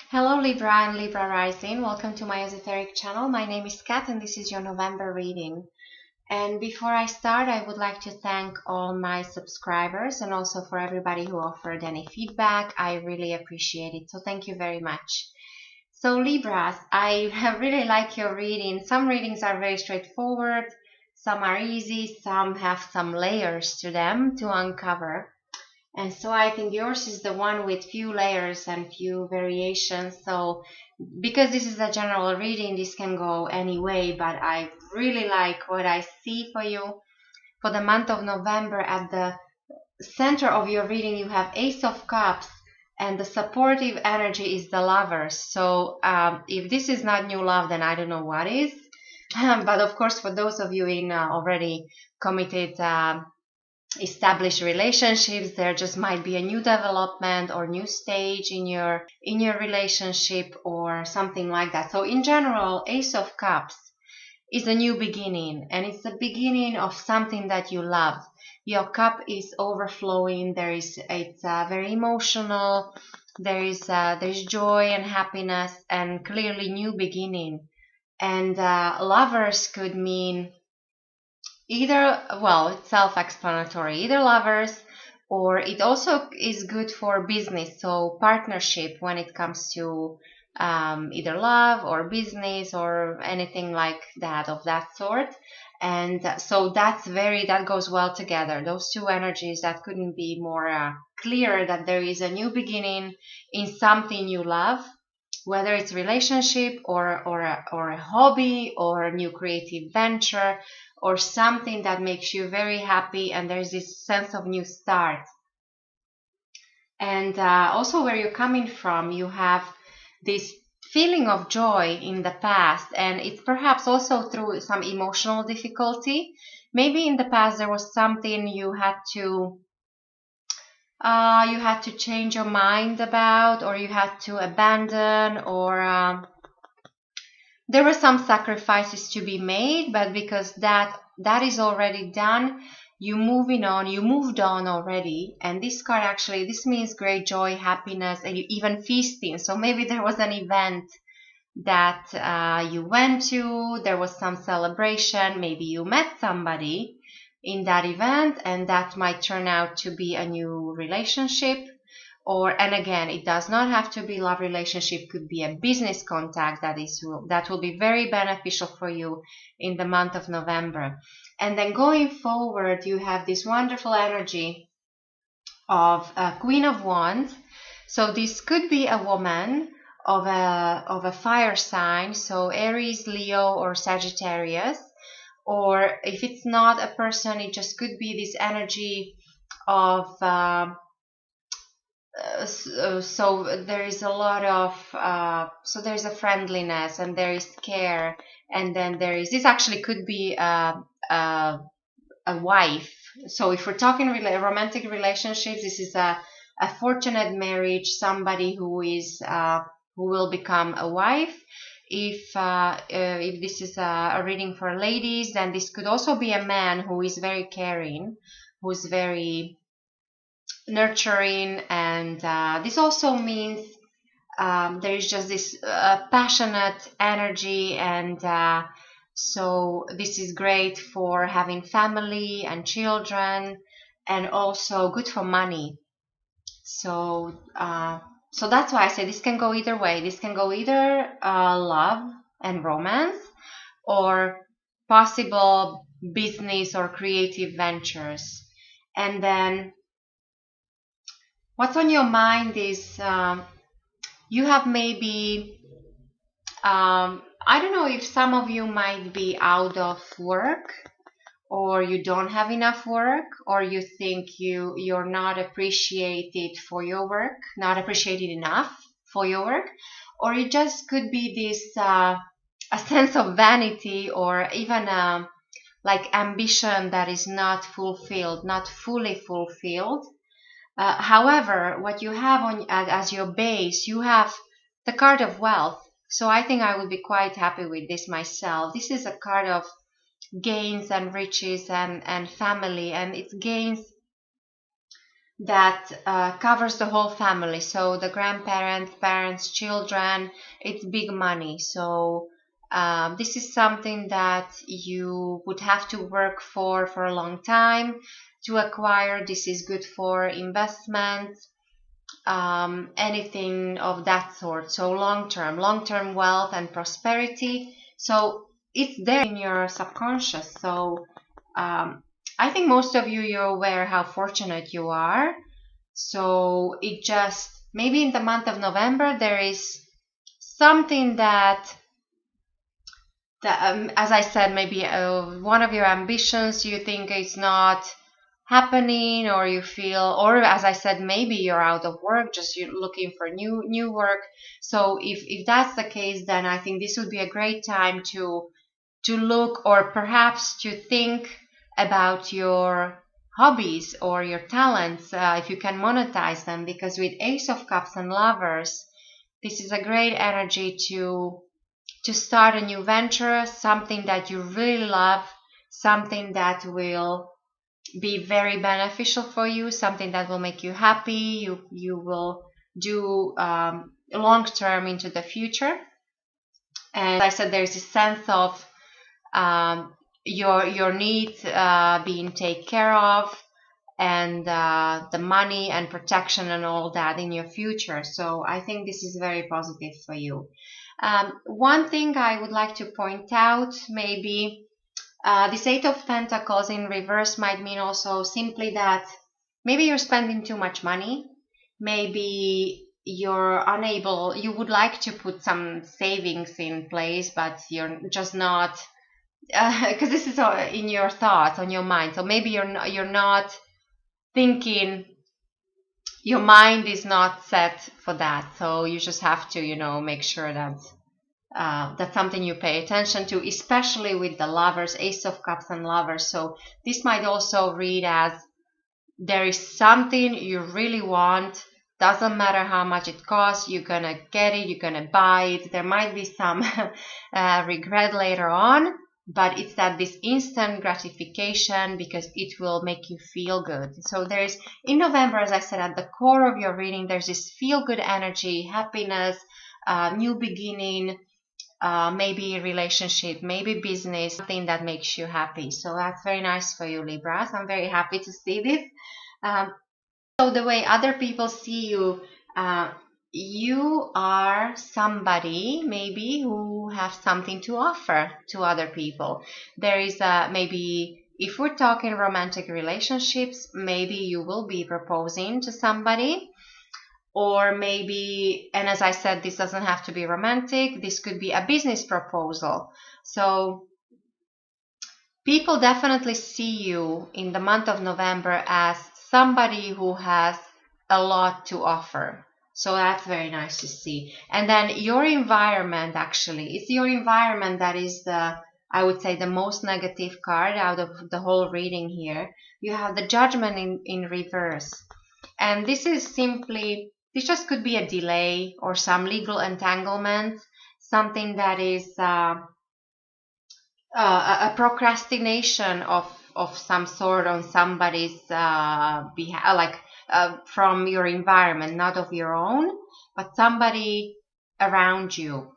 Hello Libra and Libra Rising. Welcome to my esoteric channel. My name is Kat and this is your November reading. And before I start, I would like to thank all my subscribers and also for everybody who offered any feedback. I really appreciate it. So thank you very much. So Libras, I really like your reading. Some readings are very straightforward. Some are easy. Some have some layers to them to uncover. And so I think yours is the one with few layers and few variations. So because this is a general reading, this can go any way, but I really like what I see for you. For the month of November, at the center of your reading, you have Ace of Cups, and the supportive energy is the Lovers. So if this is not new love, then I don't know what is. But of course, for those of you in already committed established relationships, there just might be a new development or new stage in your relationship or something like that. So in general, Ace of Cups is a new beginning, and it's the beginning of something that you love. Your cup is overflowing. It's very emotional. There's joy and happiness and clearly new beginning. And lovers could mean either, well, it's self-explanatory, either lovers, or it also is good for business, so partnership when it comes to either love or business or anything like that, of that sort. And so that goes well together, those two energies. That couldn't be more clear, that there is a new beginning in something you love, whether it's relationship or a hobby or a new creative venture or something that makes you very happy, and there's this sense of new start. And also where you're coming from, you have this feeling of joy in the past, and it's perhaps also through some emotional difficulty. Maybe in the past there was something you had to change your mind about, or you had to abandon, or there were some sacrifices to be made, but because that is already done, you moved on already. And this card, actually, this means great joy, happiness, and even feasting. So maybe there was an event that you went to, there was some celebration, maybe you met somebody in that event, and that might turn out to be a new relationship. And again, it does not have to be love relationship, could be a business contact that will be very beneficial for you in the month of November. And then going forward, you have this wonderful energy of Queen of Wands. So this could be a woman of a fire sign, so Aries, Leo, or Sagittarius. Or if it's not a person, it just could be this energy of so there is a lot of so there's a friendliness, and there is care, and then there is, this actually could be a wife. So if we're talking romantic relationships, this is a fortunate marriage, somebody who will become a wife. If this is a reading for ladies, then this could also be a man who is very caring, who's very nurturing. And this also means there is just this passionate energy, and so this is great for having family and children, and also good for money. So that's why I say this can go either way. This can go either love and romance, or possible business or creative ventures. And then what's on your mind is you have maybe, I don't know if some of you might be out of work, or you don't have enough work, or you think you're not appreciated for your work, not appreciated enough for your work, or it just could be this a sense of vanity, or even like ambition that is not fulfilled, not fully fulfilled. However, what you have on as your base, you have the card of wealth. So I think I would be quite happy with this myself. This is a card of gains and riches and family, and it's gains that covers the whole family. So the grandparents, parents, children, it's big money. So this is something that you would have to work for a long time to acquire. This is good for investment, anything of that sort. So long-term wealth and prosperity. So it's there in your subconscious. So I think most of you, you're aware how fortunate you are. So it just, maybe in the month of November, there is something that as I said, maybe one of your ambitions you think is not happening, or you feel, or as I said, maybe you're out of work, just you're looking for new work. So if that's the case, then I think this would be a great time to look, or perhaps to think about your hobbies or your talents, if you can monetize them, because with Ace of Cups and Lovers, this is a great energy to start a new venture, something that you really love, something that will be very beneficial for you, something that will make you happy, you will do long term into the future. And as I said, there's a sense of your needs being taken care of, and the money and protection and all that in your future. So I think this is very positive for you. One thing I would like to point out, maybe this Eight of Pentacles in reverse might mean also simply that maybe you're spending too much money. Maybe you're unable, you would like to put some savings in place, but you're just not, because this is in your thoughts, on your mind. So maybe you're not thinking, your mind is not set for that. So you just have to, make sure that that's something you pay attention to, especially with the Lovers, Ace of Cups and Lovers. So this might also read as there is something you really want, doesn't matter how much it costs, you're gonna get it, you're gonna buy it. There might be some regret later on, but it's that this instant gratification because it will make you feel good. So there's, in November, as I said, at the core of your reading, there's this feel good energy, happiness, new beginning, maybe relationship, maybe business, something that makes you happy. So that's very nice for you, Libras. I'm very happy to see this. So the way other people see you, you are somebody maybe who has something to offer to other people. There is maybe, if we're talking romantic relationships, maybe you will be proposing to somebody. Or maybe, and as I said, this doesn't have to be romantic, this could be a business proposal. So people definitely see you in the month of November as somebody who has a lot to offer. So that's very nice to see. And then your environment, actually, it's your environment that is I would say, the most negative card out of the whole reading here. You have the Judgment in reverse. And this is simply, this just could be a delay or some legal entanglement, something that is a procrastination of some sort on somebody's behalf, like from your environment, not of your own, but somebody around you.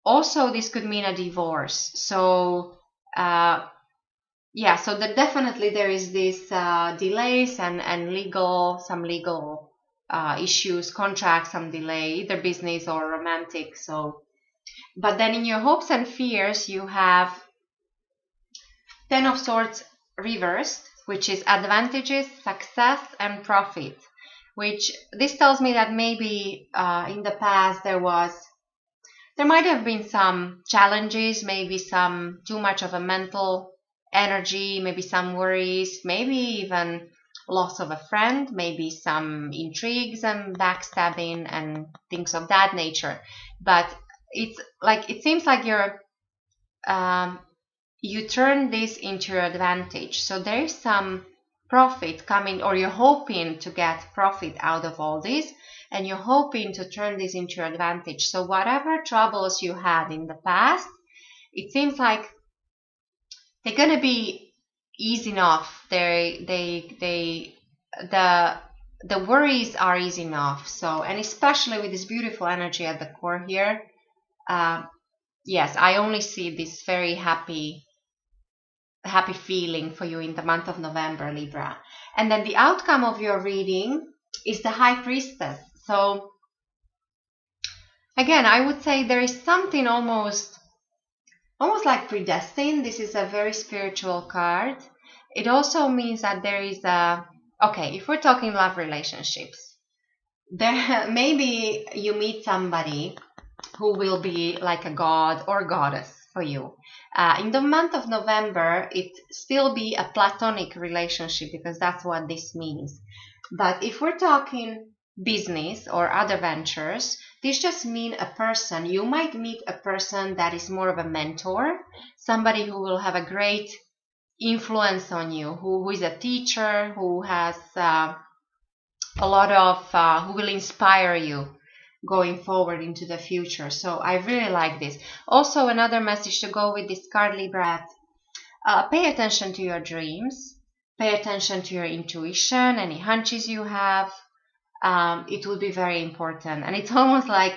Also, this could mean a divorce. So yeah, so definitely there is this delays and some legal issues, contracts, some delay, either business or romantic. So, but then in your hopes and fears, you have Ten of Swords reversed, which is advantages, success, and profit. Which this tells me that maybe in the past there might have been some challenges, maybe some too much of a mental energy, maybe some worries, maybe even loss of a friend, maybe some intrigues and backstabbing and things of that nature. But it's like, it seems like you turn this into your advantage. So there is some profit coming, or you're hoping to get profit out of all this, and you're hoping to turn this into your advantage. So whatever troubles you had in the past, it seems like they're gonna be easy enough. The the worries are easing off. So, and especially with this beautiful energy at the core here, yes, I only see this very happy feeling for you in the month of November, Libra. And then the outcome of your reading is the High Priestess. So again, I would say there is something almost like predestined. This is a very spiritual card. It also means that there is okay, if we're talking love relationships, there maybe you meet somebody who will be like a god or goddess for you. In the month of November, it still be a platonic relationship, because that's what this means. But if we're talking business or other ventures, this just mean a person. You might meet a person that is more of a mentor, somebody who will have a great influence on you, who is a teacher, who has a lot of, who will inspire you going forward into the future. So I really like this. Also, another message to go with this card, Libra, pay attention to your dreams, pay attention to your intuition, any hunches you have. It will be very important. And it's almost like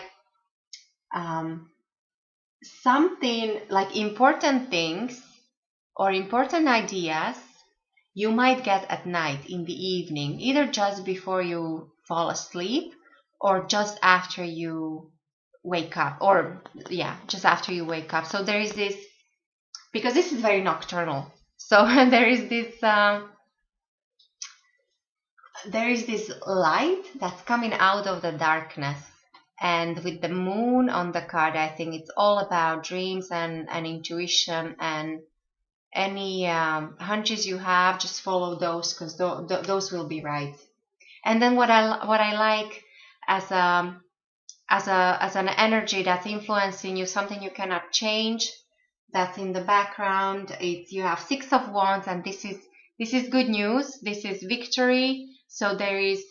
something like important things or important ideas you might get at night, in the evening, either just before you fall asleep or just after you wake up, or yeah, just after you wake up. So there is this, because this is very nocturnal, so there is this light that's coming out of the darkness. And with the moon on the card, I think it's all about dreams and intuition, and any hunches you have, just follow those, because those will be right. And then what I like as an energy that's influencing you, something you cannot change, that's in the background, it's you have Six of Wands, and this is good news. This is victory. So there is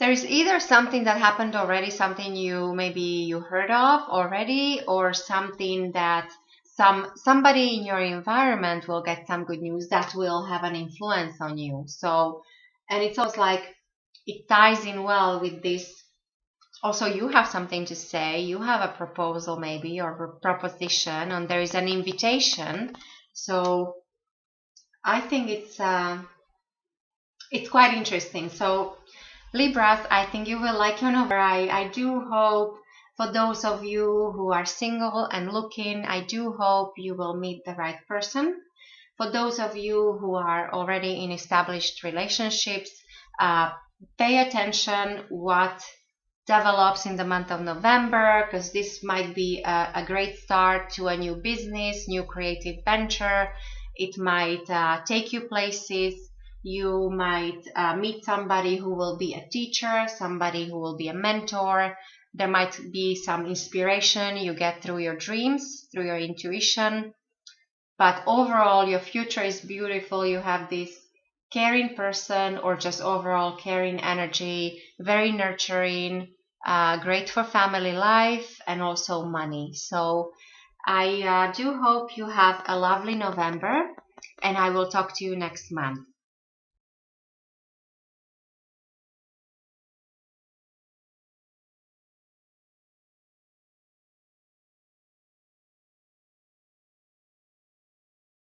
either something that happened already, something you heard of already, or something that somebody in your environment will get some good news that will have an influence on you. So, and it's almost like it ties in well with this. Also, you have something to say, you have a proposal maybe, or a proposition, and there is an invitation. So I think it's quite interesting. So Libras, I think you will like your November. I do hope, for those of you who are single and looking, I do hope you will meet the right person. For those of you who are already in established relationships, pay attention what develops in the month of November, because this might be a great start to a new business, new creative venture. It might take you places. You might meet somebody who will be a teacher, somebody who will be a mentor. There might be some inspiration you get through your dreams, through your intuition. But overall, your future is beautiful. You have this caring person, or just overall caring energy, very nurturing, great for family life and also money. So I do hope you have a lovely November, and I will talk to you next month.